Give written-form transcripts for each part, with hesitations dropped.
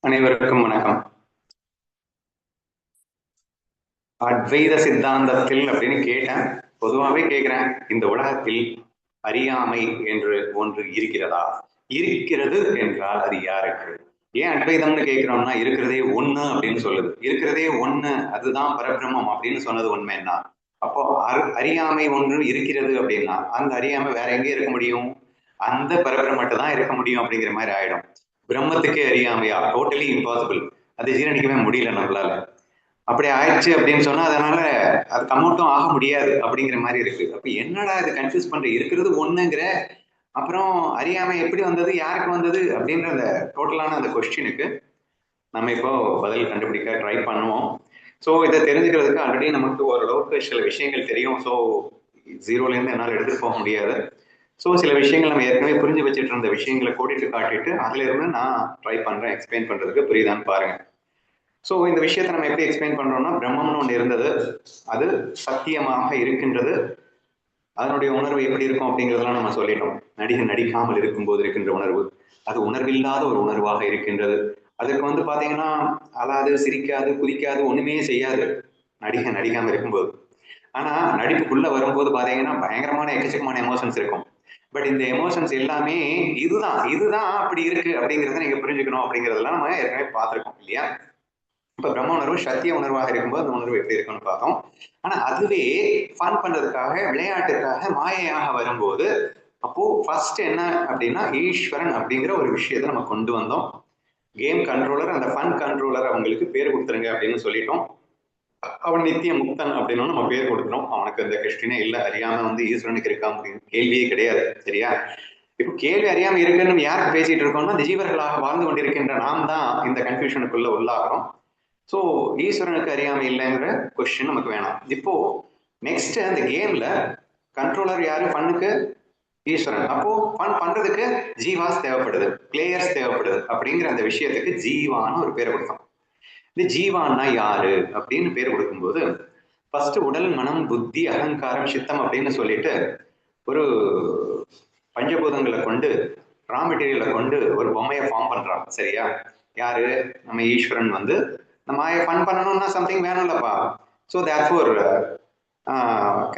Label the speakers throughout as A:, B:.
A: அனைவருக்கும் வணக்கம். அத்வைத சித்தாந்தத்தில் அப்படின்னு கேட்டேன். பொதுவாகவே கேட்கிறேன், இந்த உலகத்தில் அறியாமை என்று ஒன்று இருக்கிறதா? இருக்கிறது என்றால் அது யாருக்கு? ஏன் அத்வைதம்னு கேட்கிறோம்னா, இருக்கிறதே ஒண்ணு அப்படின்னு சொல்லுது. இருக்கிறதே ஒண்ணு, அதுதான் பரபிரம்மம் அப்படின்னு சொன்னது உண்மைன்னா, அப்போ அறியாமை ஒன்று இருக்கிறது அப்படின்னா அந்த அறியாமை வேற எங்கே இருக்க முடியும்? அந்த பரபிரம்மத்தை தான் இருக்க முடியும் அப்படிங்கிற மாதிரி ஆயிடும். பிரம்மத்துக்கே அறியாமையா? Totally impossible. அதை ஜீரணிக்கவே முடியல நம்மளால. அப்படி ஆயிடுச்சு அப்படின்னு சொன்னா அதனால அது கம்மௌட்டும் ஆக முடியாது அப்படிங்கிற மாதிரி இருக்கு. அப்ப என்னடா இது கன்ஃபியூஸ் பண்ற? இருக்கிறது ஒண்ணுங்கிற, அப்புறம் அறியாமை எப்படி வந்தது, யாருக்கு வந்தது அப்படின்ற அந்த டோட்டலான அந்த கொஸ்டினுக்கு நம்ம இப்போ பதில் கண்டுபிடிக்க ட்ரை பண்ணுவோம். ஸோ இதை தெரிஞ்சுக்கிறதுக்கு ஆல்ரெடி நமக்கு ஓரளவுக்கு சில விஷயங்கள் தெரியும். ஸோ ஜீரோலேருந்து என்னால் எடுத்துட்டு போக முடியாது. ஸோ சில விஷயங்கள் நம்ம ஏற்கனவே புரிஞ்சு வச்சுட்டு இருந்த விஷயங்களை கோடிட்டு காட்டிட்டு அதுல இருந்து நான் ட்ரை பண்றேன் எக்ஸ்பிளைன் பண்றதுக்கு. புரியுதான்னு பாருங்க. ஸோ இந்த விஷயத்தை நம்ம எப்படி எக்ஸ்பிளைன் பண்றோம்னா, பிரம்மம்னு ஒன்று இருந்தது, அது சத்தியமாக இருக்கின்றது. அதனுடைய உணர்வு எப்படி இருக்கும் அப்படிங்கிறதெல்லாம் நம்ம சொல்லிட்டோம். நடிக்காமல் இருக்கும்போது இருக்கின்ற உணர்வு, அது உணர்வில்லாத ஒரு உணர்வாக இருக்கின்றது. அதுக்கு வந்து பாத்தீங்கன்னா அழாது, சிரிக்காது, குதிக்காது, ஒண்ணுமே செய்யாது நடிக்காம இருக்கும்போது. ஆனா நடிப்புக்குள்ள வரும்போது பாத்தீங்கன்னா பயங்கரமான எக்கச்சக்கமான எமோஷன்ஸ் இருக்கும். பட் இந்த எமோஷன்ஸ் எல்லாமே இதுதான் அப்படி இருக்கு அப்படிங்கிறத நீங்க புரிஞ்சுக்கணும். அப்படிங்கிறதெல்லாம் நம்ம ஏற்கனவே பார்த்திருக்கோம் இல்லையா? இப்ப பிரம்ம உணர்வு சத்திய உணர்வாக இருக்கும்போது அந்த உணர்வு எப்படி இருக்குன்னு பார்த்தோம். ஆனா அதுவே ஃபன் பண்றதுக்காக, விளையாட்டுக்காக, மாயையாக வரும்போது, அப்போ ஃபர்ஸ்ட் என்ன அப்படின்னா ஈஸ்வரன் அப்படிங்கிற ஒரு விஷயத்தை நம்ம கொண்டு வந்தோம். கேம் கண்ட்ரோலர், அந்த ஃபன் கண்ட்ரோலர் அவங்களுக்கு பேர் கொடுத்துருங்க அப்படின்னு சொல்லிட்டோம். அவன் நித்திய முக்தன் அப்படின்னு நம்ம பேர் கொடுத்துரும். அவனுக்கு அந்த கொஸ்டினே இல்லை. அறியாம வந்து ஈஸ்வரனுக்கு இருக்கா அப்படின்னு கேள்வியே கிடையாது. சரியா? இப்போ கேள்வி அறியாம இருக்குன்னு யாருக்கு பேசிட்டு இருக்கோம்னா, இந்த ஜீவர்களாக வாழ்ந்து கொண்டிருக்கின்ற நாம் தான் இந்த கன்ஃபியூஷனுக்குள்ள உள்ளாகிறோம். ஸோ ஈஸ்வரனுக்கு அறியாமை இல்லைங்கிற கொஸ்டின் நமக்கு வேணாம். இப்போ நெக்ஸ்ட் அந்த கேம்ல கண்ட்ரோலர் யாரு? ஃபன்னுக்கு ஈஸ்வரன். அப்போ ஃபன் பண்றதுக்கு ஜீவாஸ் தேவைப்படுது, பிளேயர்ஸ் தேவைப்படுது. அப்படிங்கிற அந்த விஷயத்துக்கு ஜீவான்னு ஒரு பேரை கொடுத்தோம். இந்த ஜீவான்னா யாரு அப்படின்னு பேர் கொடுக்கும்போது, ஃபர்ஸ்ட் உடல், மனம், புத்தி, அகங்காரம், சித்தம் அப்படின்னு சொல்லிட்டு ஒரு பஞ்சபூதங்களை கொண்டு, ரா மெட்டீரியலை கொண்டு ஒரு பொம்மையை ஃபார்ம் பண்றான். சரியா? யாரு? நம்ம ஈஸ்வரன் வந்து நம்ம ஃபன் பண்ணணும்னா சம்திங் வேணும்லப்பா. ஸோ தேர்ஃபோர்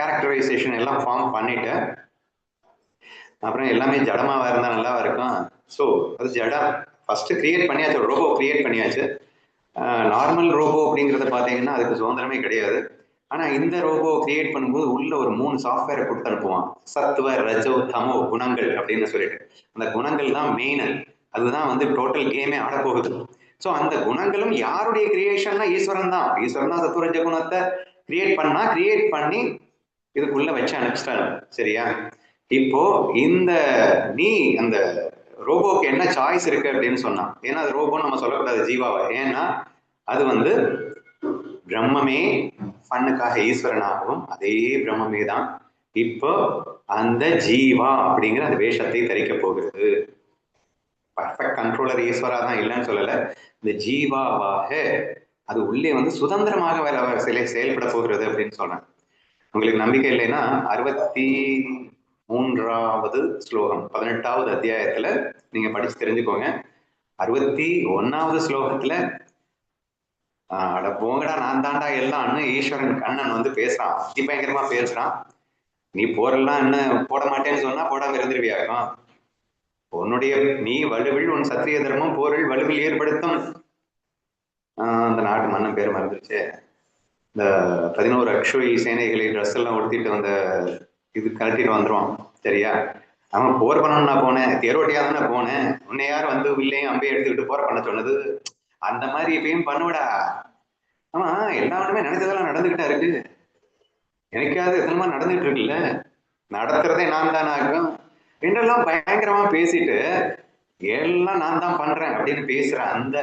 A: கேரக்டரைசேஷன் எல்லாம் ஃபார்ம் பண்ணிட்டு, அப்புறம் எல்லாமே ஜடமாவா இருந்தா நல்லாவா இருக்கும்? ஸோ அது ஜடம். ஃபர்ஸ்ட் கிரியேட் பண்ணியாச்சு, ஒரு ரோபோ கிரியேட் பண்ணியாச்சு. நார்மல் ரோபோ அப்படிங்கிறத பார்த்தீங்கன்னா அதுக்கு சுதந்திரமே கிடையாது. ஆனா இந்த ரோபோ கிரியேட் பண்ணும்போது உள்ள ஒரு 3 சாஃப்ட்வேரை கொடுத்து அனுப்புவான். சத்துவ, ரஜோ, தமோ குணங்கள் அப்படின்னு சொல்லிட்டு. அந்த குணங்கள் தான் மெயின். அதுதான் வந்து டோட்டல் கேமே ஆடப்போகுது. ஸோ அந்த குணங்களும் யாருடைய கிரியேஷன்னா ஈஸ்வரன் தான். ஈஸ்வரன் தான் சத்துவரஜ குணத்தை கிரியேட் பண்ணி இதுக்குள்ள வச்சு அனுப்பிச்சிட்டாரு. சரியா? இப்போ இந்த நீ அந்த ரோபோக்கு என்ன சாய்ஸ் இருக்கு அப்படின்னு சொன்னா, ஏன்னா அது ரோபோன்னு நம்ம சொல்லக்கூடாது ஜீவாவை. ஏன்னா அது வந்து பிரம்மமே ஃபன்னுக்காக ஈஸ்வரனாகவும் அதே பிரம்மமே தான் இப்போ அந்த ஜீவா அப்படிங்கிற அந்த வேஷத்தை தரிக்க போகிறது. பர்ஃபெக்ட் கண்ட்ரோலர் ஈஸ்வரா தான், இல்லைன்னு சொல்லல. இந்த ஜீவாவாக அது உள்ளே வந்து சுதந்திரமாக வேற செயல்பட போகிறது அப்படின்னு சொல்றேன். உங்களுக்கு நம்பிக்கை இல்லைன்னா 63வது ஸ்லோகம் 18வது அத்தியாயத்துல நீங்க படிச்சு தெரிஞ்சுக்கோங்க. 61வது ஸ்லோகத்துல அட போங்கடா நான் தாண்டா எல்லாம்னு ஈஸ்வரன் கண்ணன் வந்து பேசுறான். அதிபயங்கரமா பேசுறான். நீ போரெல்லாம் என்ன போட மாட்டேன்னு சொன்னா போடாம இருந்துருவியாக்கும். உன்னுடைய நீ வலுவில் உன் சத்திரிய தர்மம் போரில் வலுவில் ஏற்படுத்தும். அந்த நாட்டு மன்னன் பேர் மறந்துருச்சு. இந்த 11 அக்ஷுவை சேனைகளை ட்ரெஸ் எல்லாம் உடுத்திட்டு வந்த இது கழட்டிட்டு வந்துருவான். சரியா? அவன் போர் பண்ணணும்னா போனேன், தேரோட்டியா தானே போனேன், உன்னை யார் வந்து வில்லையும் அம்பையும் எடுத்துக்கிட்டு போர் பண்ண சொன்னது? அந்த மாதிரி இப்பயும் பண்ணுவிடா. ஆமா, எல்லாருமே நினைச்சதெல்லாம் நடந்துகிட்டா இருக்கு. எனக்காவது எத்தனை மாதிரி நடந்துட்டு இருக்குல்ல, நடத்துறதே நான் தானே ஆகும் என்றெல்லாம் பயங்கரமா பேசிட்டு எல்லாம் நான் தான் பண்றேன் அப்படின்னு பேசுற அந்த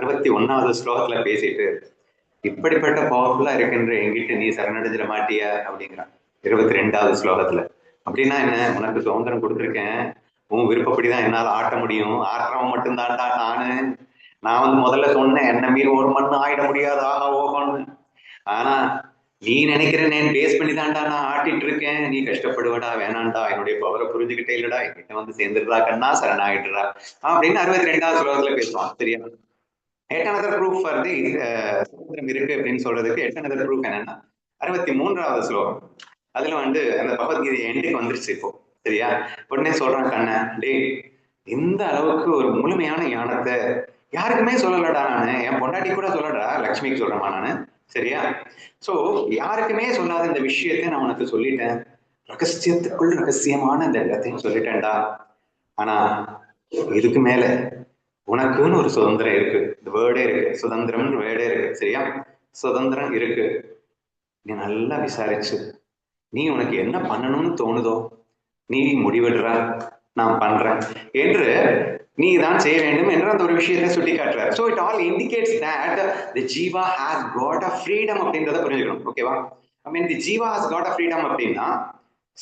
A: 61வது ஸ்லோகத்துல பேசிட்டு, இப்படிப்பட்ட பவர்ஃபுல்லா இருக்கின்ற என்கிட்ட நீ சரணடைஞ்சிட மாட்டியா அப்படிங்கிறான் 22வது ஸ்லோகத்துல. அப்படின்னா என்ன? உனக்கு சுதந்திரம் கொடுத்துருக்கேன், உன் விருப்பப்படிதான் என்னால ஆட்ட முடியும், ஆட்டுறவன் மட்டும் தான்டா நானு. நான் வந்து முதல்ல சொன்னேன், என்ன மீறி ஒரு மண்ணு ஆயிட முடியாது, ஆகா ஓகோன்னு. ஆனா நீ நினைக்கிறேன் பேஸ் பண்ணி தான்டா நான் ஆட்டிட்டு இருக்கேன். நீ கஷ்டப்படுவடா, வேணாண்டா, என்னுடைய பவரை புரிஞ்சுக்கிட்டே இல்லடா, என்கிட்ட வந்து சேர்ந்துடுறா கண்ணா, சரணாயிடுறா அப்படின்னு 62வது ஸ்லோகத்துல பேசுவான். சரியா? Yet another proof for the சுதந்திரம் இருக்கு அப்படின்னு சொல்றதுக்கு yet another proof என்னன்னா 63வது ஸ்லோகம். அதுல வந்து அந்த பகவத்கீதை எண்டுக்கு வந்துருச்சு இப்போ. சரியா? உடனே சொல்றான் கண்ணன், டேய் இந்த அளவுக்கு ஒரு முழுமையான ஞானத்தை யாருக்குமே சொல்லலடா நானு, என் பொண்டாட்டி கூட சொல்லடா, லக்ஷ்மிக்கு சொல்றேமா நானு. சரியா? சோ யாருக்குமே சொல்லாத இந்த விஷயத்தை நான் உனக்கு சொல்லிட்டேன், ரகசியத்துக்குள் ரகசியமான இந்த இடத்தையும் சொல்லிட்டேன்டா. ஆனா இதுக்கு மேல உனக்குன்னு ஒரு சுதந்திரம் இருக்கு. இந்த வேர்டே இருக்கு, சுதந்திரம்னு வேர்டே இருக்கு. சரியா? சுதந்திரம் இருக்கு. நீ நல்லா விசாரிச்சு நீ உனக்கு என்ன பண்ணணும்னு தோணுதோ நீ முடிவெடுறா, நான் பண்றேன் என்று நீ தான் செய்ய வேண்டும் என்று அந்த ஒரு விஷயத்தை சுட்டி காட்டுறாரு. So it all indicates that the jiva has got a freedom அப்படின்றத புரிஞ்சுக்கணும். ஓகேவா? I mean the jiva has got a freedom அப்படின்னா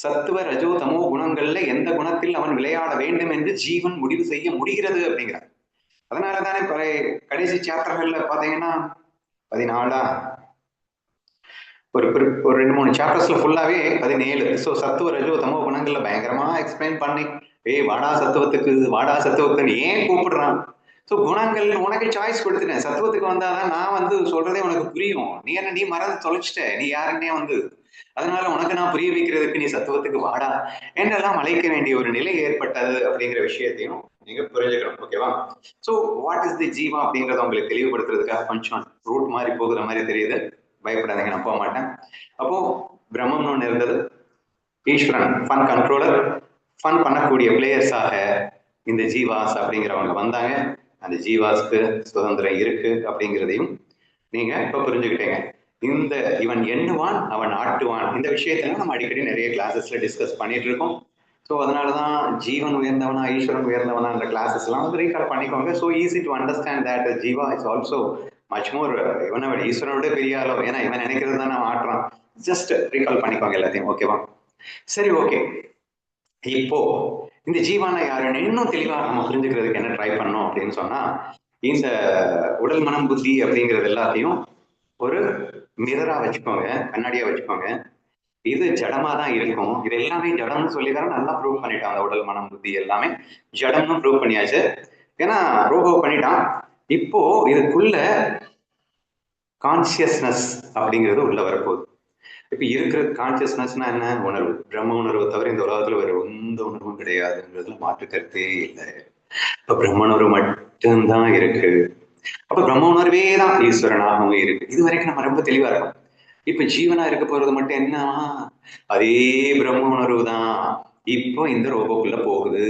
A: சத்துவ ரஜோ தமோ குணங்கள்ல எந்த குணத்தில் அவன் விளையாட வேண்டும் என்று ஜீவன் முடிவு செய்ய முடிகிறது அப்படிங்கிறார். அதனாலதானே கடைசி சாப்டர்கள்ல பாத்தீங்கன்னா 14 ஒரு 2-3 சாப்டர்ஸ்ல ஃபுல்லாவே 17. ஸோ சத்துவ ரஜோ தமோ குணங்கள்ல பயங்கரமா எக்ஸ்பிளைன் பண்ணி வாடா சத்துவத்துக்கு வாடா சத்துவத்துன்னு ஏன் கூப்பிடுறான். ஸோ குணங்கள் உனக்கு சாய்ஸ் கொடுத்துட்டேன். சத்துவத்துக்கு வந்தாதான் நான் வந்து சொல்றதே உனக்கு புரியும். நீ மறந்து தொலைச்சிட்ட, நீ யாருன்னே வந்து. அதனால உனக்கு நான் புரிய வைக்கிறதுக்கு நீ சத்துவத்துக்கு வாடா என்றெல்லாம் அழைக்க வேண்டிய ஒரு நிலை ஏற்பட்டது அப்படிங்கிற விஷயத்தையும் நீங்க புரிஞ்சுக்கணும். ஓகேவா? So what is the Jeeva அப்படிங்கறத உங்களுக்கு தெளிவுபடுத்துறதுக்காக கொஞ்சம் ரூட் மாதிரி போகிற மாதிரி தெரியுது. பயப்படாதீங்க, நான் போக மாட்டேன். அப்போ பிரம்மம்னு ஒண்ணு இருந்தது, ஈஸ்வரன் ஃபன் கண்ட்ரோலர், ஃபன் பண்ணக்கூடிய பிளேயர்ஸாக இந்த ஜீவாஸ் அப்படிங்கிறவங்க வந்தாங்க. அந்த ஜீவாஸ்க்கு சுதந்திரம் இருக்கு அப்படிங்கிறதையும் நீங்க இப்ப புரிஞ்சுக்கிட்டீங்க. இந்த இவன் எண்ணுவான் அவன் ஆட்டுவான் இந்த விஷயத்தெல்லாம் நம்ம அடிக்கடி நிறைய கிளாஸஸ்ல டிஸ்கஸ் பண்ணிட்டு இருக்கோம். ஸோ அதனாலதான் ஜீவன் உயர்ந்தவனா ஈஸ்வரன் உயர்ந்தவனா அந்த கிளாஸஸ் எல்லாம் வந்து ரீகால் பண்ணிக்கோங்க. So easy to understand that Jeeva is also much more, இவனை விட ஈஸ்வரனோட பெரிய ஆளோ, ஏன்னா இவன் நினைக்கிறது தான் நம்ம ஆட்டுறான். ஜஸ்ட் ரீகால் பண்ணிக்கோங்க எல்லாத்தையும். ஓகேவா? சரி, ஓகே. இப்போ இந்த ஜீவானா யாருன்னு இன்னும் தெளிவா நம்ம புரிஞ்சுக்கிறதுக்கு என்ன ட்ரை பண்ணோம் அப்படின்னு சொன்னா, இந்த உடல் மனம் புத்தி அப்படிங்கிறது எல்லாத்தையும் ஒரு மிரரா வச்சுக்கோங்க, கண்ணாடியா வச்சுக்கோங்க. இது ஜடமா தான் இருக்கும். இது எல்லாமே ஜடம்னு சொல்லிதான் நல்லா ப்ரூவ் பண்ணிட்டான். அந்த உடல் மனம் புத்தி எல்லாமே ஜடம்னு ப்ரூவ் பண்ணியாச்சு. ஏன்னா ரோபோ பண்ணிட்டான். இப்போ இதுக்குள்ள கான்சியஸ்னஸ் அப்படிங்கிறது உள்ள வரப்போகுது. இப்ப இருக்கிற கான்சியஸ்னஸ்னா என்ன? உணர்வு. பிரம்ம உணர்வை தவிர இந்த உலகத்துல வேற எந்த உணர்வும் கிடையாதுங்கிறதுல மாற்று கருத்தே இல்லை. இப்ப பிரம்ம உணர்வு மட்டும்தான் இருக்கு. அப்ப பிரம்ம உணர்வே தான் ஈஸ்வரனாகவும் இருக்கு. இது வரைக்கும் நம்ம ரொம்ப தெளிவா இருக்கோம். இப்ப ஜீவனா இருக்க போறது மட்டும் என்ன? அதே பிரம்ம உணர்வு தான் இப்போ இந்த ரோபோக்குள்ள போகுது.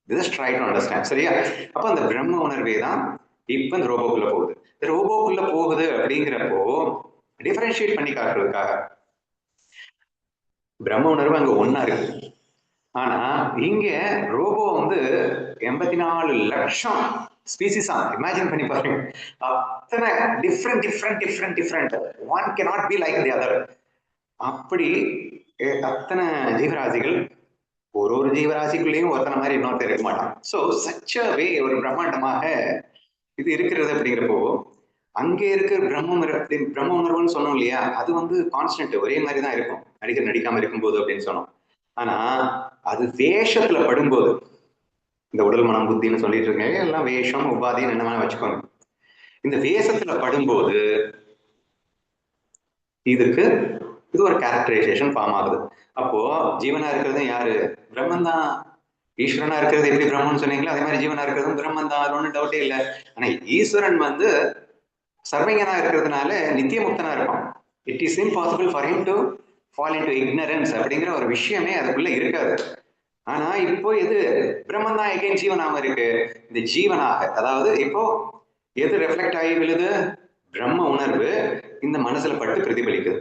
A: Just try to understand. சரியா? அப்ப அந்த பிரம்ம உணர்வே தான் இப்ப இந்த ரோபோக்குள்ள போகுது. இந்த ரோபோக்குள்ள போகுது அப்படிங்கிறப்போ டிஃபரன்ஷியேட் பண்ணி காட்டுறதுக்காக பிரம்ம உணர்வு அங்க ஒன்னா இருக்கு. ஆனா இங்க ரோபோ வந்து 84 லட்சம் ஸ்பீசிஸா இமேஜின் பண்ணி பாருங்க. அத்தனை different one cannot be like the other. அப்படி அத்தனை ஜீவராசிகள், ஒரு ஜீவராசிக்குள்ளேயும் ஒருத்தனை மாதிரி இன்னொருத்தர் இருக்க மாட்டான். ஸோ சச் அ வே ஒரு பிரம்மாண்டமாக இது இருக்கிறது. அப்படிங்கிறப்போ அங்கே இருக்கிற பிரம்ம உணர்வுன்னு சொன்னோம் இல்லையா, அது வந்து கான்ஸ்டன்ட், ஒரே மாதிரி தான் இருக்கும் நடிக்காம இருக்கும்போது அப்படின்னு சொன்னோம். ஆனா அது வேஷத்துல படும்போது, இந்த உடல் மனம் புத்தின்னு சொல்லிட்டு இருக்கேன், எல்லாம் வேஷம் உபாதின்னு என்ன வச்சுக்கோங்க. இந்த வேஷத்துல படும்போது இதுக்கு இது ஒரு கேரக்டரைசேஷன் ஃபார்ம் ஆகுது. அப்போ ஜீவனா இருக்கிறது யாரு? பிரம்மன் தான். ஈஸ்வரனா இருக்கிறது எப்படி பிரம்மன் சொன்னீங்களோ அதே மாதிரி ஜீவனா இருக்கிறதும் பிரம்மன் தான். அது ஒன்றும் டவுட்டே இல்லை. ஆனா ஈஸ்வரன் வந்து சர்வஞனா இருக்கிறதுனால நித்திய முக்தனா இருக்கும். It is impossible for him to fall into ignorance அப்படிங்கிற ஒரு விஷயமே அதுக்குள்ள இருக்காது. ஆனா இப்போ எது பிரம்மன் தான் எகைன் ஜீவனாம இருக்கு. இந்த ஜீவனாக, அதாவது இப்போ எது ரெஃப்ளெக்ட் ஆகி விழுது? பிரம்ம உணர்வு இந்த மனசுல பட்டு பிரதிபலிக்குது.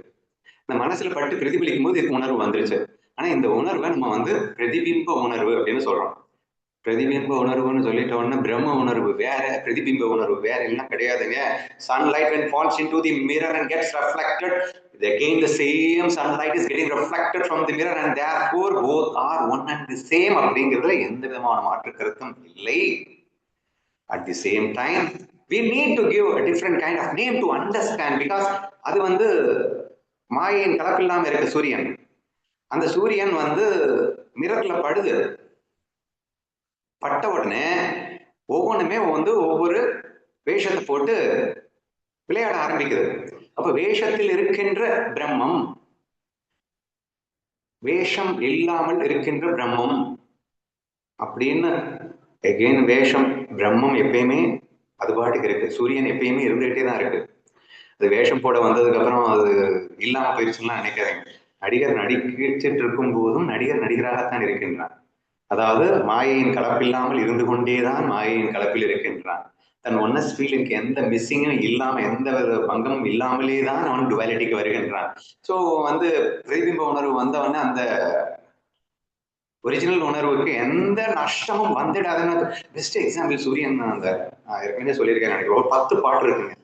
A: இந்த மனசுல பட்டு பிரதிபலிக்கும் போது இதுக்கு உணர்வு வந்துருச்சு. ஆனா இந்த உணர்வை நம்ம வந்து பிரதிபிம்ப உணர்வு அப்படின்னு சொல்றோம். பிரதிபிம்ப உணர்வுன்னு சொல்லிட்ட உடனே பிரம்ம உணர்வு வேற, பிரதிபிம்ப உணர்வு வேற எல்லாம் கிடையாதுங்க. Sunlight when falls into the mirror and gets reflected, again the same sunlight is getting reflected from the mirror and therefore both are one and the same அப்படிங்கிறதுல எந்த விதமான மாற்று கருத்தும் இல்லை. At the same time we need to give a different kind of name to understand, because அது வந்து மாயையின் கலப்பில்லாம இருக்க சூரியன். அந்த சூரியன் வந்து மிரர்ல படுது. பட்ட உடனே ஒவ்வொன்றுமே வந்து ஒவ்வொரு வேஷத்தை போட்டு விளையாட ஆரம்பிக்குது. அப்ப வேஷத்தில் இருக்கின்ற பிரம்மம், வேஷம் இல்லாமல் இருக்கின்ற பிரம்மம் அப்படின்னு எகெயின் வேஷம் பிரம்மம் எப்பயுமே அது பாட்டுக்கு இருக்கு. சூரியன் எப்பயுமே இருந்துகிட்டே தான் இருக்கு. அது வேஷம் போட வந்ததுக்கு அப்புறம் அது இல்லாம போயிடுச்சுன்னா நினைக்காதீங்க. நடிகர் நடிச்சிட்டு இருக்கும் போதும் நடிகர் நடிகராகத்தான் இருக்கின்றான். அதாவது மாயையின் கலப்பில்லாமல் இருந்து கொண்டேதான் மாயையின் கலப்பில் இருக்கின்றான். தன் ஒன்னஸ் ஃபீலிங்க்கு எந்த மிஸ்ஸிங்கும் இல்லாம எந்த பங்கமும் இல்லாமலே தான் அவன் டுவாலிட்டிக்கு வருகின்றான். ஸோ வந்து பிரதிபிம்ப உணர்வு வந்தவொடனே அந்த ஒரிஜினல் உணர்வுக்கு எந்த நஷ்டமும் வந்துடாதுன்னு பெஸ்ட் எக்ஸாம்பிள் சூரியன். அந்த ஏற்கனவே சொல்லியிருக்கேன் நினைக்கிறேன். ஒரு 10 பாட்டு இருக்குங்க.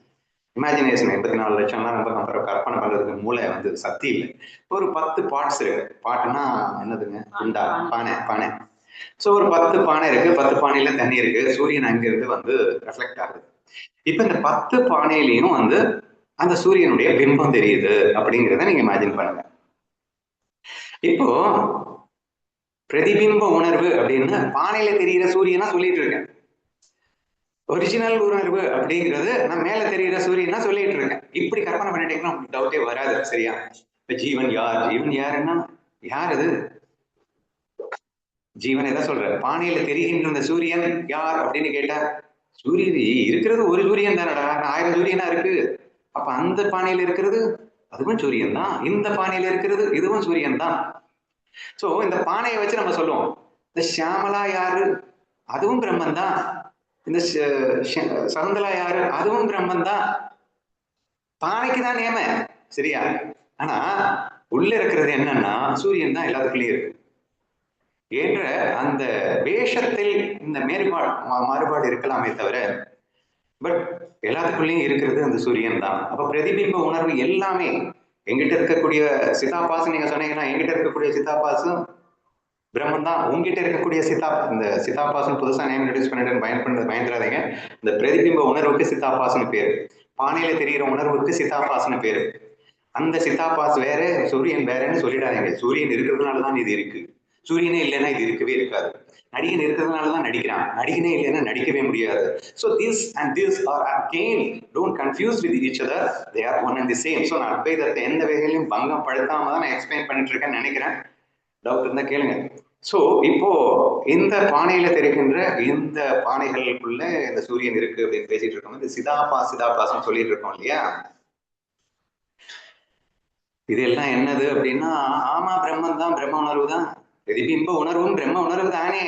A: இமேஜினேஷன் 84 லட்சம்லாம் நம்ம கற்பனை பண்றதுக்கு மூளை வந்து சக்தி இல்லை. ஒரு 10 பார்ட்ஸ் இருக்கு. பாட்டுன்னா என்னதுங்க? குண்டா, பானை பானை. ஸோ ஒரு 10 பானை இருக்கு. 10 பானையில தண்ணி இருக்கு. சூரியன் அங்கிருந்து வந்து ரெஃப்ளெக்ட் ஆகுது. இப்ப இந்த 10 பானையிலையும் வந்து அந்த சூரியனுடைய பிம்பம் தெரியுது அப்படிங்கிறத நீங்க இமேஜின் பண்ணுங்க. இப்போ பிரதிபிம்ப உணர்வு அப்படின்னு பானையில தெரிகிற சூரியனா சொல்லிட்டு இருக்கேன். ஒரிஜினல் உணர்வு அப்படிங்கிறது நான் மேல தெரிகிற சூரியனா சொல்லிட்டு இருக்கேன். இப்படி கற்பனை பண்ணிட்டீங்கன்னா உங்களுக்கு டவுட்டே வராது. சரியா? இப்ப ஜீவன் யார்? ஜீவன் யாருன்னா யார்? அது ஜீவன் எதை சொல்ற? பானையில தெரிகின்ற இந்த சூரியன் யார் அப்படின்னு கேட்டா, சூரியன் இருக்கிறது ஒரு சூரியன் தானடா, 1000 சூரியனா இருக்கு. அப்ப அந்த பானையில இருக்கிறது அதுவும் சூரியன் தான். இந்த பானையில இருக்கிறது இதுவும் சூரியன் தான். சோ இந்த பானையை வச்சு நம்ம சொல்லுவோம், இந்த ஷியாமலா யாரு? அதுவும் பிரம்மன் தான். இந்த சகுந்தலா யாரு? அதுவும் பிரம்மன் தான். பானைக்கு தான் நியம. சரியா? ஆனா உள்ள இருக்கிறது என்னன்னா சூரியன் தான் எல்லாத்துக்குள்ளயும் இருக்கு என்ற அந்த வேஷத்தில் இந்த மாறுபாடு இருக்கலாமே தவிர பட் எல்லாத்துக்குள்ளேயும் இருக்கிறது அந்த சூரியன் தான். அப்ப பிரதிபிம்ப உணர்வு எல்லாமே எங்கிட்ட இருக்கக்கூடிய சிதாபாசம் நீங்க சொன்னீங்கன்னா எங்கிட்ட இருக்கக்கூடிய சிதாபாசம் பிரம்மன் தான். உங்ககிட்ட இருக்கக்கூடிய இந்த சிதாபாசம் புதுசா நேம் இன்ட்ரோடியூஸ் பண்ணிட்டு பயந்துடாதீங்க. இந்த பிரதிபிம்ப உணர்வுக்கு சிதாபாசன் பேரு, பானையில தெரிகிற உணர்வுக்கு சிதாபாசன் பேரு. அந்த சிதாபாஸ் வேற சூரியன் வேறன்னு சொல்லிடாதீங்க. சூரியன் இருக்கிறதுனாலதான் இது இருக்கு. சூரியனே இல்லைன்னா இது இருக்கவே இருக்காது. நடிகன் இருக்கிறதுனாலதான் நடிக்கிறான். நடிகனே இல்லைன்னா நடிக்கவே முடியாது. So this and this are again don't confuse with each other. They are one and the same. So நான் அத்வைதத்தை எந்த வகையிலும் பங்கம் படுத்தாம தான் நான் எக்ஸ்பிளைன் பண்ணிட்டு இருக்கேன்னு நினைக்கிறேன். டவுட் இருந்தா கேளுங்க. சோ இப்போ இந்த பானையில தெரிகின்ற இந்த பானைகளுக்குள்ள இந்த சூரியன் இருக்கு அப்படின்னு பேசிட்டு இருக்கோம். இந்த சிதாபாசம் சொல்லிட்டு இருக்கோம் இல்லையா? இது எல்லாம் என்னது அப்படின்னா, ஆமா பிரம்மன் தான், பிரம்ம உணர்வு தான். பிரதிபிம்ப உணர்வும் பிரம்ம உணர்வு தானே,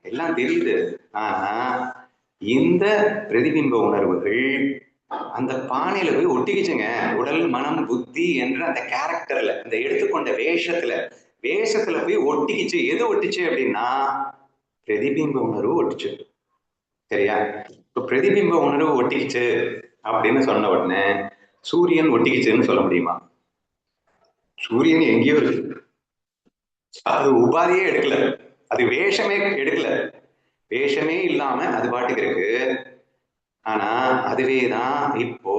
A: எல்லாம் தெரியுது. ஆனா இந்த பிரதிபிம்ப உணர்வுகள் அந்த பானையில போய் ஒட்டிக்கிச்சுங்க. உடல் மனம் புத்தி என்ற அந்த கேரக்டர்ல, அந்த எடுத்துக்கொண்ட வேஷத்துல போய் ஒட்டிக்கிச்சு. எது ஒட்டிச்சு அப்படின்னா பிரதிபிம்ப உணர்வு ஒட்டிச்சு. சரியா? இப்ப பிரதிபிம்ப உணர்வு ஒட்டிக்கிச்சு அப்படின்னு சொன்ன உடனே சூரியன் ஒட்டிக்கிச்சுன்னு சொல்ல முடியுமா? சூரியன் எங்கேயோ இருக்கு. அது உபாதியே எடுக்கல, அது வேஷமே எடுக்கல, வேஷமே இல்லாம அது பாட்டுக்கு இருக்கு. ஆனா அதுவேதான் இப்போ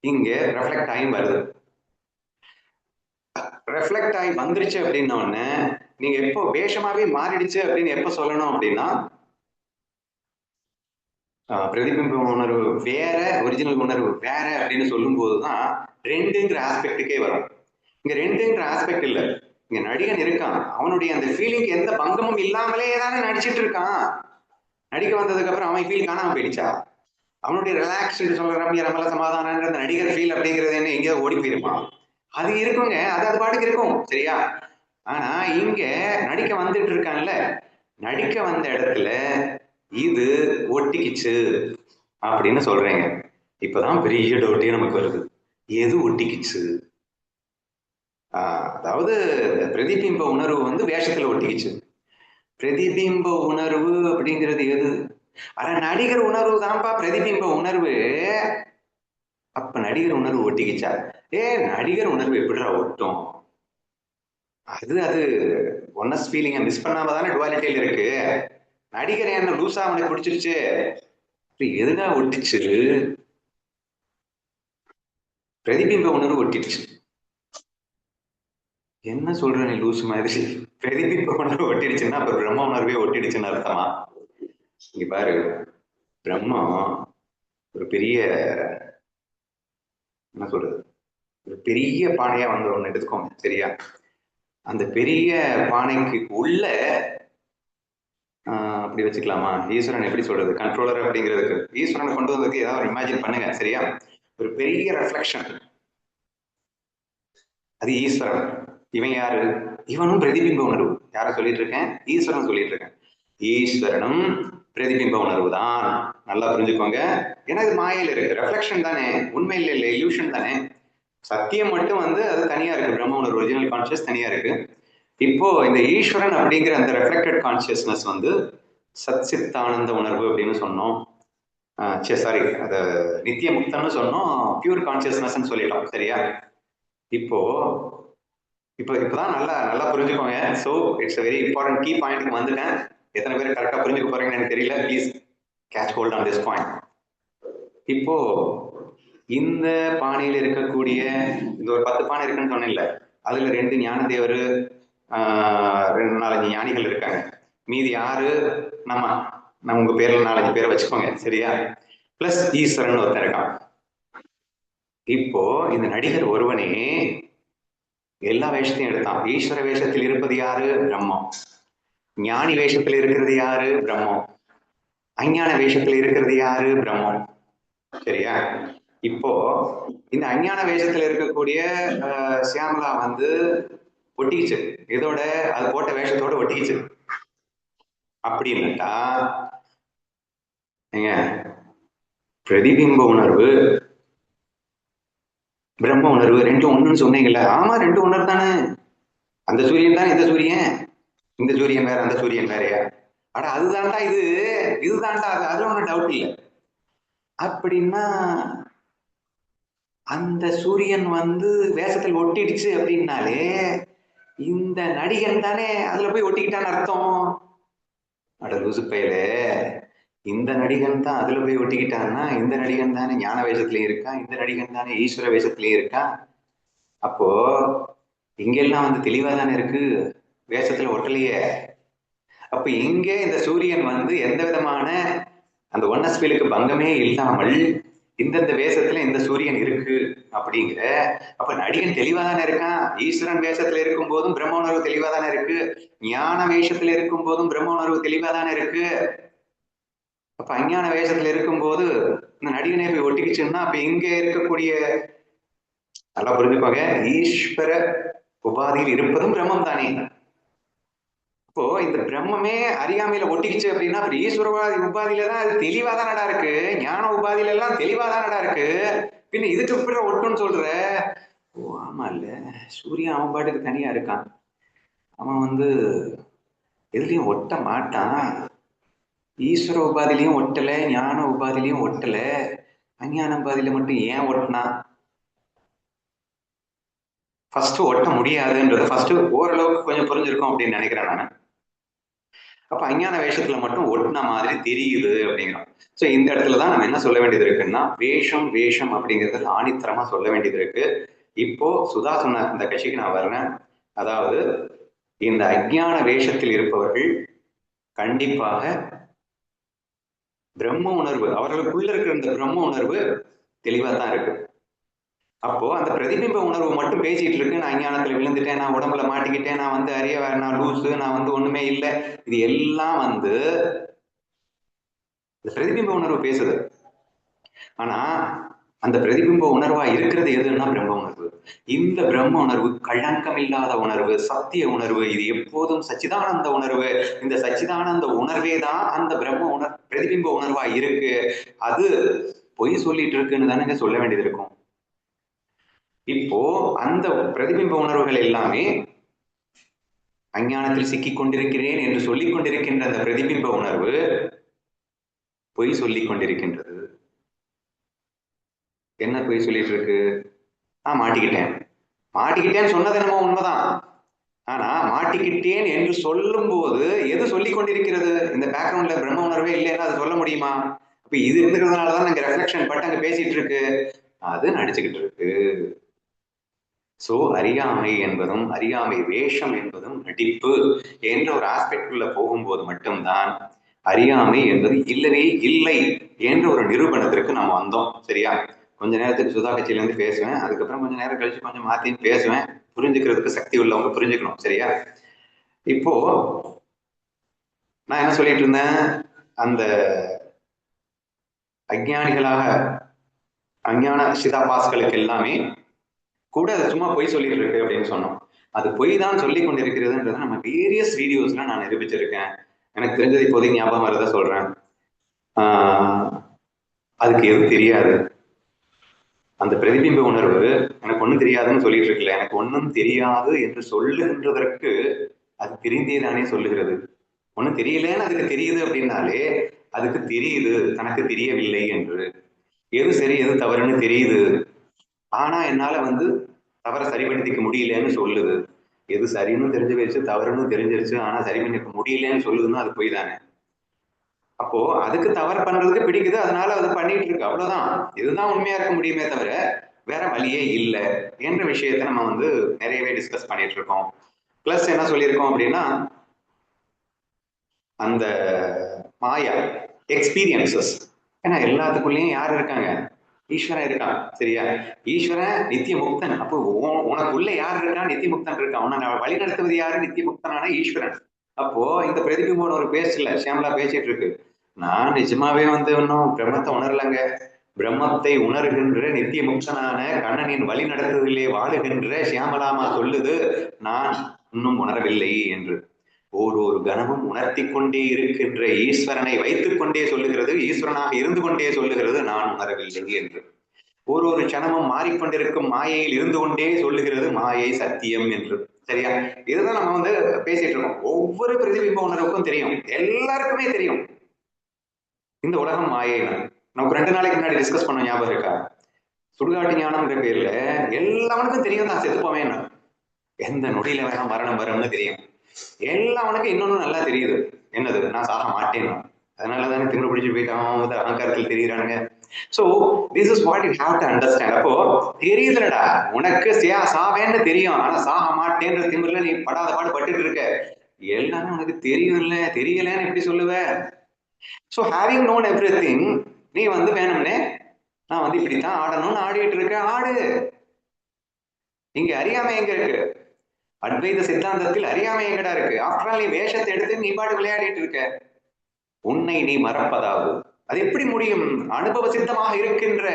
A: இங்க ரெஃப்ளெக்ட் ஆகி வருது. ரெஃப்ளெக்ட் ஆகி வந்துருச்சு அப்படின்ன உடனே நீங்க எப்போ வேஷமாவே மாறிடுச்சு அப்படின்னு எப்ப சொல்லணும் அப்படின்னா, பிரதிபிம்ப உணர்வு வேற ஒரிஜினல் உணர்வு வேற அப்படின்னு சொல்லும் போதுதான் ரெண்டுங்கிற ஆஸ்பெக்டுக்கே வரும். இங்க ரெண்டுங்கிற ஆஸ்பெக்ட் இல்ல. இங்க நடிகன் இருக்கான், அவனுடைய அந்த ஃபீலிங் எந்த பங்கமும் இல்லாமலே தானே நடிச்சிட்டு இருக்கான். நடிக்க வந்ததுக்கு அப்புறம் அவன் ஃபீல் காணாம போயிடுச்சா? அவனுடைய ரிலாக்ஸ் சொல்ற ரம்ய ரமல சமாதான அந்த நடிகர் ஃபீல் அப்படிங்கிறது என்ன எங்கேயாவது ஓடி போயிருப்பான்? அது இருக்குங்க, அது பாட்டுக்கு இருக்கும். சரியா? ஆனா இங்க நடிக்க வந்துட்டு இருக்கான்ல, நடிக்க வந்த இடத்துல இது ஒட்டிக்கிச்சு அப்படின்னு சொல்றீங்க. இப்பதான் பெரிய டவுட்டே நமக்கு வருது. எது ஒட்டிக்கிச்சு? அதாவது பிரதிபிம்ப உணர்வு வந்து வேஷத்துல ஒட்டிக்கிச்சு. பிரதிபிம்ப உணர்வு அப்படிங்கிறது எது? ஆனா நடிகர் உணர்வு தான்ப்பா பிரதிபிம்ப உணர்வு. அப்ப நடிகர் உணர்வு ஒட்டிக்கிச்சா? நடிகர் உணர்வு எப்படிடா ஒட்டும்? அது ஒன்னஸ் ஃபீலிங்க மிஸ் பண்ணாம தானே டுவாலிட்டியில இருக்கு. நடிகர் என்ன லூசா அவனுக்கு பிடிச்சிருச்சு, எதுனா ஒட்டிச்சு? பிரதிபிம்ப உணர்வு ஒட்டிடுச்சு. என்ன சொல்ற நீ லூசு மாதிரி? பிரதிபிம்ப உணர்வு ஒட்டிடுச்சுன்னா அப்ப பிரம்ம உணர்வே ஒட்டிடுச்சுன்னு அர்த்தமா? இங்க பாரு, பிரம்மம் ஒரு பெரிய என்ன சொல்றது, ஒரு பெரிய பானையா வந்து ஒண்ணு எடுத்துக்கோங்க, சரியா? அந்த பெரிய பானைக்கு உள்ள அப்படி வச்சுக்கலாமா, ஈஸ்வரன் எப்படி சொல்றது, கண்ட்ரோலர் அப்படிங்கிறதுக்கு ஈஸ்வரனை கொண்டு வந்ததுக்கு ஏதாவது இமேஜின் பண்ணுங்க, சரியா? ஒரு பெரிய ரெஃப்ளெக்ஷன், அது ஈஸ்வரன். இவன் யாரு? இவனும் பிரதிபிம்ப உணர்வு. யார சொல்லிட்டு இருக்கேன்? ஈஸ்வரன் சொல்லிட்டு இருக்கேன். ஈஸ்வரனும் பிரதிபிம்ப உணர்வு தான். நல்லா புரிஞ்சுக்கோங்க. ஏன்னா இது மாயையில் இருக்கு, ரெஃப்ளெக்ஷன் தானே, உண்மையில் இல்லை, இல்யூஷன் தானே. சத்தியம் மட்டும் வந்து அது தனியா இருக்கு, பிரம்ம உணர்வு ஒரிஜினல் கான்சியஸ் தனியா இருக்கு. இப்போ இந்த ஈஸ்வரன் அப்படிங்கிற அந்த ரெஃப்ளெக்டட் கான்சியஸ்னஸ் வந்து சத் சித்தானந்த உணர்வு அப்படின்னு சொன்னோம். சாரி, அத நித்திய முக்தன்னு சொன்னோம், பியூர் கான்சியஸ்னஸ் சொல்லிட்டோம், சரியா? இப்போ இப்பதான் நல்லா நல்லா புரிஞ்சுக்கோங்க. So it's very important key பாயிண்ட்க்கு வந்துட்டேன். எத்தனை பேர் கரெக்டா புரிஞ்சுக்க போறீங்கன்னு எனக்கு தெரியல. Please catch hold on this point. இப்போ இந்த பானையில் இருக்கக்கூடிய இந்த ஒரு 10 பானை இருக்குன்னு சொன்னேன்ல, அதுல 2 ஞானதேவர், 4-5 ஞானிகள் இருக்காங்க. மீதி 6 நம்ம உங்க பேர்ல 4-5 பேரை வச்சுக்கோங்க, சரியா? பிளஸ் ஈஸ்வரன் ஒருத்தன் இருக்கான். இப்போ இந்த நடிகர் ஒருவனே எல்லா வேஷத்தையும் எடுத்தான். ஈஸ்வர வேஷத்தில் இருப்பது யாரு? பிரம்மம். ஞானி வேஷத்தில் இருக்கிறது யாரு? பிரம்மம். அஞ்ஞான வேஷத்துல இருக்கிறது யாரு? பிரம்மம், சரியா? இப்போ இந்த அஞ்ஞான வேஷத்துல இருக்கக்கூடிய சியாமலா வந்து ஒட்டிக்கிச்சு, இதோட அது போட்ட வேஷத்தோட ஒட்டிக்கிச்சு அப்படின்னுட்டா ஏங்க, பிரதிபிம்ப உணர்வு பிரம்ம உணர்வு ரெண்டும் ஒண்ணுன்னு சொன்னீங்கல்ல. ஆமா, 2 உணர்வு தானே. அந்த சூரியன் தான் இந்த சூரியன், இந்த சூரியன் வேற அந்த சூரியன் வேறையா? ஆனா அதுதான்டா இது, இதுதான்டா அது, அதுல ஒன்றும் டவுட் இல்லை. அப்படின்னா அந்த சூரியன் வந்து வேஷத்தில் ஒட்டிடுச்சு அப்படின்னாலே இந்த நடிகன் தானே அதுல போய் ஒட்டிக்கிட்டான்னு அர்த்தம். அட லூசு பயலே, இந்த நடிகன் தான் அதுல போய் ஒட்டிக்கிட்டான்னா இந்த நடிகன் தானே ஞான வேஷத்துலயும் இருக்கான், இந்த நடிகன் தானே ஈஸ்வர வேஷத்துலயும் இருக்கான். அப்போ இங்கெல்லாம் வந்து தெளிவா தானே இருக்கு, வேஷத்துல ஒட்டலையே. அப்ப இங்கே இந்த சூரியன் வந்து எந்த விதமான அந்த ஒன்னஸ் ஃபீலுக்கு பங்கமே இல்லாமல் இந்தந்த வேஷத்துல இந்த சூரியன் இருக்கு அப்படிங்கிற, அப்ப நடிகன் தெளிவா தானே இருக்கான். ஈஸ்வரன் வேஷத்துல இருக்கும் போதும் பிரம்ம உணர்வு தெளிவா தானே இருக்கு, ஞான வேஷத்துல இருக்கும் போதும் பிரம்ம உணர்வு தெளிவா தானே இருக்கு. அப்ப அஞ்ஞான வேஷத்துல இருக்கும் போது இந்த நடிகனை போய் ஒட்டிக்கிச்சுன்னா அப்ப இங்க இருக்கக்கூடிய, நல்லா புரிஞ்சுக்கோங்க, ஈஸ்வர உபாதியில் இருப்பதும் பிரம்மம் தானே. இப்போ இந்த பிரம்மமே அறியாமையில ஒட்டிக்கிச்சு அப்படின்னா அப்படி ஈஸ்வர உபாதியில தான் அது தெளிவா தானடா இருக்கு, ஞான உபாதியில எல்லாம் தெளிவா தானடா இருக்கு. பின்ன இதுக்கு எப்படி ஒட்டுன்னு சொல்ற? ஓ ஆமா இல்ல, சூரியன் அவன் பாட்டுக்கு தனியா இருக்கான், அவன் வந்து எதுலயும் ஒட்ட மாட்டான். ஈஸ்வர உபாதிலையும் ஒட்டல, ஞான உபாதிலையும் ஒட்டல, அஞ்ஞான உபாதியில மட்டும் ஏன் ஒட்டினா? ஃபர்ஸ்ட் ஒட்ட முடியாதுன்றது ஃபர்ஸ்ட் ஓரளவுக்கு கொஞ்சம் புரிஞ்சிருக்கும் அப்படின்னு நினைக்கிறேன் நான். அப்ப அஞ்ஞான வேஷத்துல மட்டும் ஒட்டின மாதிரி தெரியுது அப்படிங்கிறோம். சோ இந்த இடத்துலதான் நம்ம என்ன சொல்ல வேண்டியது இருக்குன்னா, வேஷம் வேஷம் அப்படிங்கிறது ஆணித்தரமா சொல்ல வேண்டியது இருக்கு. இப்போ சுதா சொன்ன இந்த கட்சிக்கு நான் வர்றேன். அதாவது இந்த அஞ்ஞான வேஷத்தில் இருப்பவர்கள் கண்டிப்பாக பிரம்ம உணர்வு, அவர்களுக்குள்ள இருக்கிற இந்த பிரம்ம உணர்வு தெளிவா தான் இருக்கு. அப்போ அந்த பிரதிபிம்ப உணர்வு மட்டும் பேசிட்டு இருக்கு, நான் அஞ்ஞானத்துல விழுந்துட்டேன், நான் உடம்புல மாட்டிக்கிட்டேன், நான் வந்து அறிய வேற, நான் லூசு, நான் வந்து ஒண்ணுமே இல்லை, இது எல்லாம் வந்து இந்த பிரதிபிம்ப உணர்வு பேசுது. ஆனா அந்த பிரதிபிம்ப உணர்வா இருக்கிறது எதுன்னா பிரம்ம உணர்வு. இந்த பிரம்ம உணர்வு களங்கம் இல்லாத உணர்வு, சத்திய உணர்வு, இது எப்போதும் சச்சிதானந்த உணர்வு. இந்த சச்சிதானந்த உணர்வே தான் அந்த பிரம்ம பிரதிபிம்ப உணர்வா இருக்கு. அது பொய் சொல்லிட்டு இருக்குன்னு தானே சொல்ல வேண்டியது இருக்கும். இப்போ அந்த பிரதிபிம்ப உணர்வுகள் எல்லாமே அஞ்ஞானத்தில் சிக்கிக் கொண்டிருக்கிறேன் என்று சொல்லிக் கொண்டிருக்கின்ற அந்த பிரதிபிம்ப உணர்வு பொய் சொல்லிக் கொண்டிருக்கின்றது. என்ன பொய் சொல்லிட்டு இருக்கு? மாட்டிக்கிட்டேன், மாட்டிக்கிட்டேன்னு சொன்னது என்னமோ உண்மைதான். ஆனா மாட்டிக்கிட்டேன் என்று சொல்லும் போது எது சொல்லிக் கொண்டிருக்கிறது? இந்த பேக்ரவுண்ட்ல பிரம்ம உணர்வே இல்லைன்னா அது சொல்ல முடியுமா? அப்ப இது இருக்கிறதுனாலதான் அங்க ரெஃப்ளெக்ஷன் பட்டு அங்க பேசிட்டு இருக்கு, அது நடிச்சுக்கிட்டு இருக்கு. சோ அறியாமை என்பதும் அறியாமை வேஷம் என்பதும் நடிப்பு என்ற ஒரு ஆஸ்பெக்ட் உள்ள போகும்போது மட்டும்தான் அறியாமை என்பது இல்லவே இல்லை என்ற ஒரு நிரூபணத்திற்கு நம்ம வந்தோம். சரியா? கொஞ்ச நேரத்துக்கு சுதா கட்சியில இருந்து பேசுவேன், அதுக்கப்புறம் கொஞ்ச நேரம் கழிச்சு கொஞ்சம் மாத்தின்னு பேசுவேன். புரிஞ்சுக்கிறதுக்கு சக்தி உள்ளவங்க புரிஞ்சுக்கணும். சரியா? இப்போ நான் என்ன சொல்லிட்டு இருந்தேன், அந்த அஞ்ஞான சிதாபாஸ்களுக்கு எல்லாமே கூட அது சும்மா பொய் சொல்லிட்டு இருக்கு அப்படின்னு சொன்னோம். அது பொய் தான் சொல்லி கொண்டிருக்கிறதுன்றதை நம்ம வேரியஸ் வீடியோஸ்ல நான் நிரூபிச்சிருக்கேன். எனக்கு தெரிஞ்சது இப்போதைக்கு ஞாபகம் வரத சொல்றேன். அதுக்கு எதுவும் தெரியாது. அந்த பிரதிபிம்ப உணர்வு எனக்கு ஒண்ணும் தெரியாதுன்னு சொல்லிட்டு இருக்குல்ல, எனக்கு ஒண்ணும் தெரியாது என்று சொல்லுகின்றதற்கு அது தெரிந்தேதானே சொல்லுகிறது. ஒண்ணும் தெரியலன்னு அதுக்கு தெரியுது அப்படின்னாலே அதுக்கு தெரியுது தனக்கு தெரியவில்லை என்று. எது சரி எது தவறுன்னு தெரியுது, ஆனா என்னால தவற சரிப்படுத்திக்க முடியலன்னு சொல்லுது. எது சரின்னு தெரிஞ்சு வச்சு தவறுன்னு தெரிஞ்சிருச்சு ஆனா சரி பண்ணிக்க முடியலன்னு சொல்லுதுன்னா அது போய் தானே. அப்போ அதுக்கு தவறு பண்றதுக்கு பிடிக்குது, அதனால அது பண்ணிட்டு இருக்கு, அவ்வளவுதான். இதுதான் உண்மையா இருக்க முடியுமே தவிர வேற வழியே இல்லை என்ற விஷயத்த நம்ம நிறையவே டிஸ்கஸ் பண்ணிட்டு இருக்கோம். பிளஸ் என்ன சொல்லியிருக்கோம் அப்படின்னா, அந்த மாயா எக்ஸ்பீரியன்சஸ், ஏன்னா எல்லாத்துக்குள்ளேயும் யார் இருக்காங்க, ஈஸ்வரன் இருக்கான். சரியா? ஈஸ்வரன் நித்திய முக்தன். அப்போ உனக்குள்ள யார் இருக்கா, நித்திய முக்தன் இருக்கான். உன்னை வழி நடத்துவது யாரு, நித்திய முக்தனான ஈஸ்வரன். அப்போ இந்த பிரதிபிம்பம் ஒரு பேசல, ஷியாமலா பேசிட்டு இருக்கு, நான் நிஜமாவே இன்னும் பிரம்மத்தை உணரலங்க, பிரம்மத்தை உணர்கின்ற நித்திய முக்தனான கண்ணனின் வழி நடத்துவதிலே வாழுகின்ற ஷியாமலாமா சொல்லுது நான் இன்னும் உணரவில்லை என்று. ஒரு கணமும் உணர்த்தி கொண்டே இருக்கின்ற ஈஸ்வரனை வைத்துக் கொண்டே சொல்லுகிறது, ஈஸ்வரனாக இருந்து கொண்டே சொல்லுகிறது நான் உணரவில்லை என்று. ஒரு க்ஷணமும் மாறிக்கொண்டிருக்கும் மாயையில் இருந்து கொண்டே சொல்லுகிறது மாயை சத்தியம் என்று. சரியா? இதுதான் நம்ம பேசிட்டு இருக்கோம். ஒவ்வொரு பிரதிபிம்ப உணர்வுக்கும் தெரியும், எல்லாருக்குமே தெரியும் இந்த உலகம் மாயை. நம்ம 2 நாளைக்கு முன்னாடி டிஸ்கஸ் பண்ண ஞாபகம் இருக்கா? சுடுகாட்டு ஞானம்ங்கிற பேர்ல எல்லாவனுக்கும் தெரியும் நான் செத்து போவேன், எந்த நொடியில வேணா மரணம் வரும்னு தெரியும். எல்லாவனுக்கும் இன்னொன்னு நல்லா தெரியுது, என்னது, நான் சாக மாட்டேன். அதனாலதானே திமிரு பிடிச்சு போயிட்டான் அகங்காரத்தில் தெரியுறானுங்க. So this is what you have to understand. அப்போ தெரியுதுலடா உனக்கு சாவேன்னு தெரியும், ஆனா சாக மாட்டேன்ற திமிர்ல நீ படாத பாடு பட்டுட்டு இருக்க. எல்லாமே உனக்கு தெரியும்ல, தெரியலன்னு எப்படி சொல்லுவ? சோ ஹேவிங் நோன் எவ்ரிதிங், நீ வேணும்னே நான் இப்படித்தான் ஆடணும்னு ஆடிட்டு இருக்க, ஆடு. இங்க அறியாமை எங்க இருக்கு? அத்வைத சித்தாந்தத்தில் அறியாமை எங்கடா இருக்கு? ஆஃப்டர் ஆல் நீ வேஷத்தை எடுத்து நீ பாடு விளையாடிட்டு இருக்க. உன்னை நீ மறப்பதாவது அது எப்படி முடியும்? அனுபவ சித்தமாக இருக்கின்ற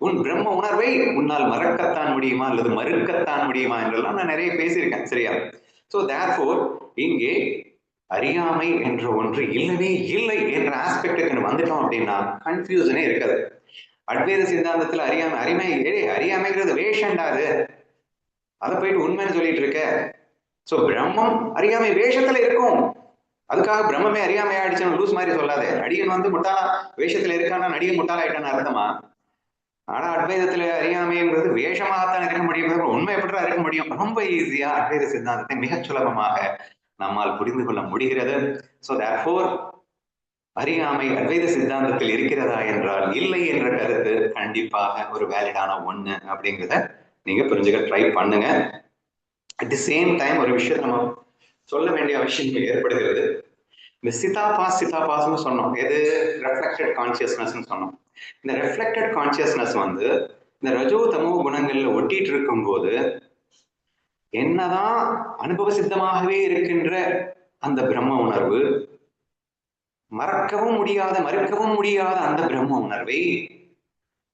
A: உன் பிரம்ம உணர்வை உன்னால் மறக்கத்தான் முடியுமா அல்லது மறுக்கத்தான் முடியுமா என்றெல்லாம் நான் நிறைய பேசியிருக்கேன். சரியா? சோ தேர்ஃபோர் இங்கே அறியாமை என்ற ஒன்று இல்லவே இல்லை என்ற ஆஸ்பெக்டுக்கு வந்துட்டோம் அப்படின்னா கன்ஃபியூசனே இருக்காது. அத்வைத சித்தாந்தத்துல அறியாமைங்கிறது வேஷண்டாது, அதை போயிட்டு உண்மைன்னு சொல்லிட்டு இருக்க. சோ பிரம்மம் அறியாமை வேஷத்துல இருக்கும், அதுக்காக பிரம்மமே அறியாமை ஆயிடுச்சுன்னு லூஸ் மாதிரி சொல்லாதே. நடிகன் முட்டாளா வேஷத்துல இருக்கான்னா நடிகன் முட்டாளாயிட்டான்னு அர்த்தமா? ஆனா அத்வைதத்துல அறியாமைங்கிறது வேஷமாகத்தான் இருக்க முடியும், உண்மை எப்படி இருக்க முடியும்? ரொம்ப ஈஸியா அத்வைத சித்தாந்தத்தை மிக சுலபமாக நம்மால் புரிந்து கொள்ள முடிகிறது. சோ தேர்ஃபோர் அறியாமை அத்வைத சித்தாந்தத்தில் இருக்கிறதா என்றால் இல்லை என்ற கருத்து கண்டிப்பாக ஒரு வேலிடான ஒண்ணு அப்படிங்கிறத நீங்க புரிஞ்சுக்க ட்ரை பண்ணுங்க. அட் தி சேம் டைம் ஒரு விஷயத்தை நம்ம சொல்ல வேண்டிய அவசியம் ஏற்படுகிறது. இந்த சிதாபாஸ்ன்னு சொன்னோம், எது? ரெஃப்ளெக்டட் கான்சியஸ்னஸ் சொன்னோம். இந்த ரெஃப்ளெக்டட் கான்சியஸ்னஸ் இந்த ரஜோ தமோ குணங்கள்ல ஒட்டிட்டு இருக்கும் போது என்னதான் அனுபவ சித்தமாகவே இருக்கின்ற அந்த பிரம்ம உணர்வு, மறக்கவும் முடியாத மறுக்கவும் முடியாத அந்த பிரம்ம உணர்வை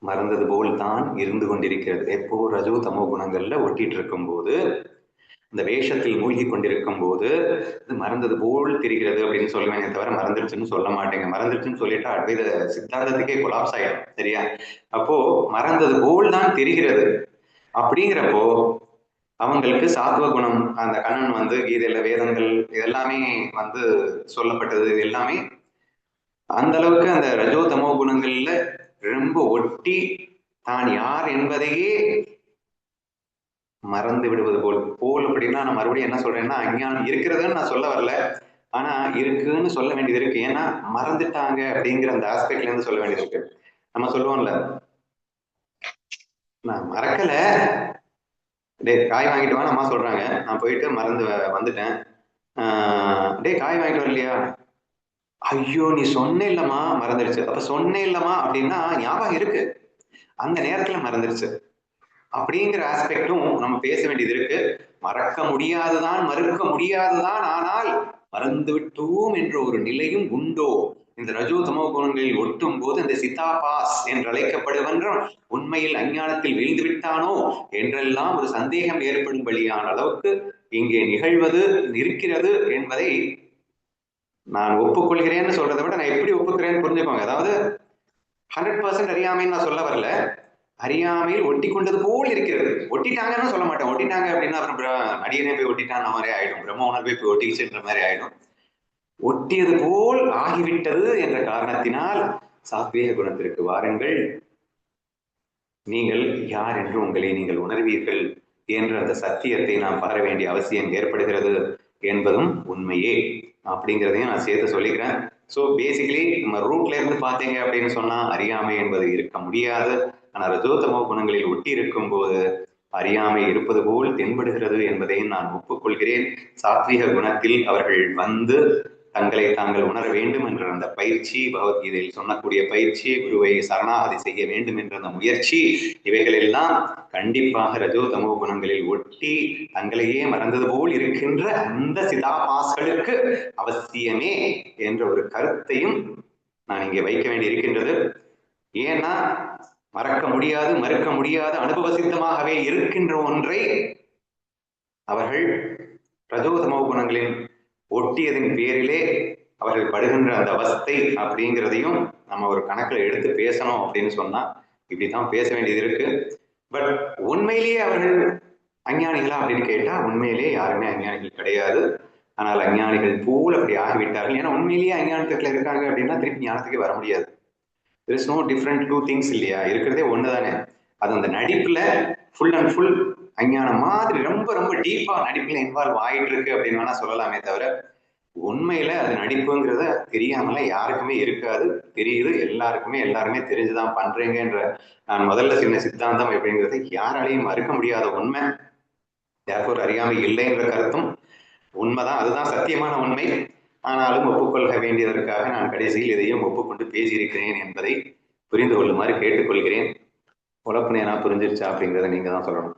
A: மறந்தது போல் தான் இருந்து கொண்டிருக்கிறது. எப்போ? ரஜோ தமோ குணங்கள்ல ஒட்டிட்டு இருக்கும் போது, இந்த வேஷத்தில் மூழ்கி கொண்டிருக்கும் போது இது மறந்தது போல் தெரிகிறது அப்படின்னு சொல்லுவேன் தவிர மறந்துடுச்சுன்னு சொல்ல மாட்டேங்க. மறந்துடுச்சுன்னு சொல்லிட்டா அத்வைத சித்தாந்தத்துக்கே கொலாப்ஸ் ஆயிடும். சரியா? அப்போ மறந்தது போல் தான் தெரிகிறது. அப்படிங்கிறப்போ அவங்களுக்கு சாத்வ குணம், அந்த கண்ணன் கீதையில வேதங்கள் இதெல்லாமே சொல்லப்பட்டது, இது எல்லாமே அந்த அளவுக்கு அந்த ரஜோ தமோ குணங்கள்ல ரொம்ப ஒட்டி தான் யார் என்பதையே மறந்து விடுவது போல் அப்படின்னா நான் மறுபடியும் என்ன சொல்றேன்னா, அஞ்ஞானம் இருக்கிறதுன்னு நான் சொல்ல வரல, ஆனா இருக்குன்னு சொல்ல வேண்டியது இருக்கு. ஏன்னா மறந்துட்டாங்க அப்படிங்கிற அந்த ஆஸ்பெக்ட்ல இருந்து சொல்ல வேண்டியது இருக்கு. நம்ம சொல்லுவோம்ல, நான் மறக்கல, டே காய் வாங்கிட்டு வான்னு அம்மா சொல்றாங்க, நான் போயிட்டு மறந்து வந்துட்டேன். டே காய் வாங்கிட்டு வரலையா? ஐயோ நீ சொன்ன இல்லமா மறந்துடுச்சு. அப்ப சொன்னே இல்லமா அப்படின்னா ஞாபகம் இருக்கு, அந்த நேரத்துல மறந்துடுச்சு அப்படிங்கிற ஆஸ்பெக்டும் நம்ம பேச வேண்டியது இருக்கு. மறக்க முடியாதுதான், மறுக்க முடியாதுதான், ஆனால் மறந்து விட்டோம் என்ற ஒரு நிலையும் உண்டோ? இந்த ரஜோ தமோ குணங்களில் ஒட்டும் போது அந்த சித்தாபாஸ் என்று அழைக்கப்படுகின்ற உண்மையில் அஞ்ஞானத்தில் வீழ்ந்து விட்டானோ என்றெல்லாம் ஒரு சந்தேகம் ஏற்படும்படியான அளவுக்கு இங்கே நிகழ்வது இருக்கிறது என்பதை நான் ஒப்புக்கொள்கிறேன்னு சொல்றதை விட நான் எப்படி ஒப்புக்கிறேன்னு புரிஞ்சுக்கோங்க. அதாவது 100% அறியாமைன்னு நான் சொல்ல வரல, அறியாமையில் ஒட்டி கொண்டது போல் இருக்கிறது. ஒட்டிட்டாங்கன்னு சொல்ல மாட்டேன். ஒட்டிட்டாங்க அப்படின்னா அப்புறம் அடியனே போய் ஒட்டிட்டான் மாதிரி ஆயிடும், பிரம்ம உணர்வை போய் ஒட்டிக்கிச்சுன்ற மாதிரி ஆயிடும். ஒட்டியது போல் ஆகிவிட்டது என்ற காரணத்தினால் சாத்வீக குணத்திற்கு வாருங்கள், நீங்கள் யார் என்று உங்களை நீங்கள் உணர்வீர்கள் என்ற அந்த சத்தியத்தை நாம் பார வேண்டிய அவசியம் ஏற்படுகிறது என்பதும் உண்மையே அப்படிங்கிறதையும் நான் சேர்த்து சொல்லிக்கிறேன். ஸோ பேசிக்கலி நம்ம ரூட்ல இருந்து பார்த்தீங்க அப்படின்னு சொன்னா அறியாமை என்பது இருக்க முடியாது. ஆனால் ரஜோதமோ குணங்களில் ஒட்டி இருக்கும் போது அறியாமை இருப்பது போல் தென்படுகிறது என்பதையும் நான் ஒப்புக்கொள்கிறேன். சாத்வீக குணத்தில் அவர்கள் வந்து தங்களை தாங்கள் உணர வேண்டும் என்ற அந்த பயிற்சி, பகவத்கீதையில் சொன்னக்கூடிய பயிற்சி, குருவை சரணாகதி செய்ய வேண்டும் என்ற அந்த முயற்சி, இவைகள் எல்லாம் கண்டிப்பாக ரஜோ தமோ குணங்களில் ஒட்டி தங்களையே மறந்தது போல் இருக்கின்ற அந்த சிதாபாஸ்களுக்கு அவசியமே என்ற ஒரு கருத்தையும் நான் இங்கே வைக்க வேண்டி இருக்கின்றது. ஏன்னா மறக்க முடியாது, மறுக்க முடியாத அனுபவ சித்தமாகவே இருக்கின்ற ஒன்றை அவர்கள் ரஜோதமோ குணங்களின் ஒட்டியதன் பேரிலே அவர்கள் படுகின்ற அந்த அவஸ்தை அப்படிங்கிறதையும் நம்ம ஒரு கணக்குல எடுத்து பேசணும் அப்படின்னு சொன்னா இப்படித்தான் பேச வேண்டியது இருக்கு. பட் உண்மையிலேயே அவர்கள் அஞ்ஞானிகளா அப்படின்னு கேட்டா உண்மையிலேயே யாருமே அஞ்ஞானிகள் கிடையாது. ஆனால் அஞ்ஞானிகள் போல் அப்படி ஆகிவிட்டார்கள். ஏன்னா உண்மையிலேயே அஞ்ஞானத்துக்குள்ள இருக்காங்க அப்படின்னா திருப்பி ஞானத்துக்கே வர முடியாது. there is no different two things இல்லையா, இருக்கிறதே ஒண்ணுதானே. அது அந்த நடிப்புல ஃபுல் அண்ட் ஃபுல் அஞ்ஞானம் மாதிரி ரொம்ப ரொம்ப டீப்பா நடிப்புல இன்வால்வ் ஆயிட்டு இருக்கு அப்படின்னு வேணா சொல்லலாமே தவிர உண்மையில அது நடிப்புங்கிறத தெரியாமல யாருக்குமே இருக்காது. தெரியுது, எல்லாருமே தெரிஞ்சுதான் பண்றீங்கன்ற நான் முதல்ல சின்ன சித்தாந்தம் அப்படிங்கிறது யாராலையும் மறுக்க முடியாத உண்மை. யாருக்கும் அறியாமை இல்லை என்ற கருத்தும் உண்மைதான், அதுதான் சத்தியமான உண்மை. ஆனாலும் ஒப்புக்கொள்ள வேண்டியதற்காக நான் கடைசியில் இதையும் ஒப்புக்கொண்டு பேசியிருக்கிறேன் என்பதை புரிந்து கொள்ளுமாறு கேட்டுக்கொள்கிறேன். உழப்புனே நான் புரிஞ்சிருச்சா அப்படிங்கிறத நீங்க தான் சொல்லணும்.